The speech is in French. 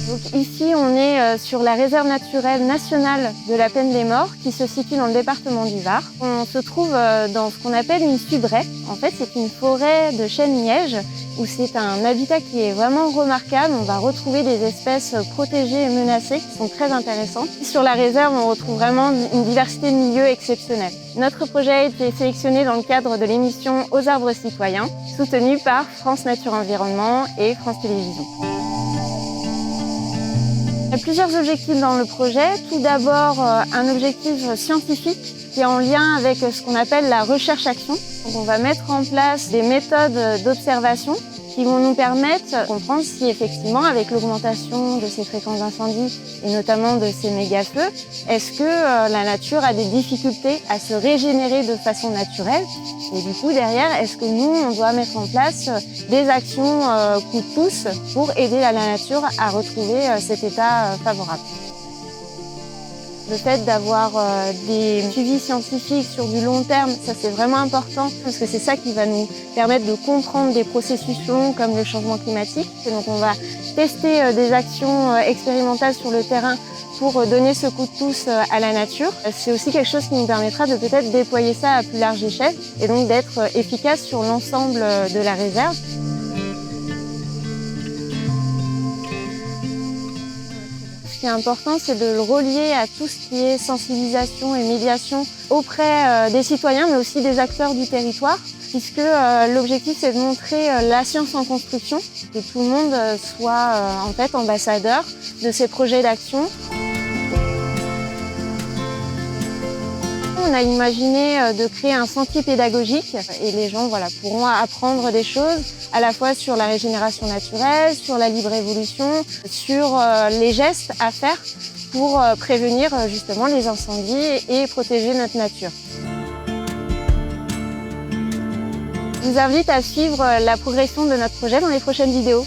Donc ici, on est sur la réserve naturelle nationale de la Plaine des Morts qui se situe dans le département du Var. On se trouve dans ce qu'on appelle une subraie. En fait, c'est une forêt de chênes-lièges où c'est un habitat qui est vraiment remarquable. On va retrouver des espèces protégées et menacées qui sont très intéressantes. Sur la réserve, on retrouve vraiment une diversité de milieux exceptionnelle. Notre projet a été sélectionné dans le cadre de l'émission Aux arbres citoyens, soutenue par France Nature Environnement et France Télévisions. Il y a plusieurs objectifs dans le projet. Tout d'abord, un objectif scientifique qui est en lien avec ce qu'on appelle la recherche-action. Donc, on va mettre en place des méthodes d'observation qui vont nous permettre de comprendre si effectivement, avec l'augmentation de ces fréquences d'incendie et notamment de ces méga-feux, est-ce que la nature a des difficultés à se régénérer de façon naturelle? Et du coup, derrière, est-ce que nous, on doit mettre en place des actions coup de pouce pour aider la nature à retrouver cet état favorable? Le fait d'avoir des suivis scientifiques sur du long terme, ça c'est vraiment important parce que c'est ça qui va nous permettre de comprendre des processus longs comme le changement climatique. Et donc on va tester des actions expérimentales sur le terrain pour donner ce coup de pouce à la nature. C'est aussi quelque chose qui nous permettra de peut-être déployer ça à plus large échelle et donc d'être efficace sur l'ensemble de la réserve. Ce qui est important, c'est de le relier à tout ce qui est sensibilisation et médiation auprès des citoyens, mais aussi des acteurs du territoire, puisque l'objectif, c'est de montrer la science en construction, que tout le monde soit en fait ambassadeur de ces projets d'action. On a imaginé de créer un sentier pédagogique et les gens pourront apprendre des choses à la fois sur la régénération naturelle, sur la libre évolution, sur les gestes à faire pour prévenir justement les incendies et protéger notre nature. Je vous invite à suivre la progression de notre projet dans les prochaines vidéos.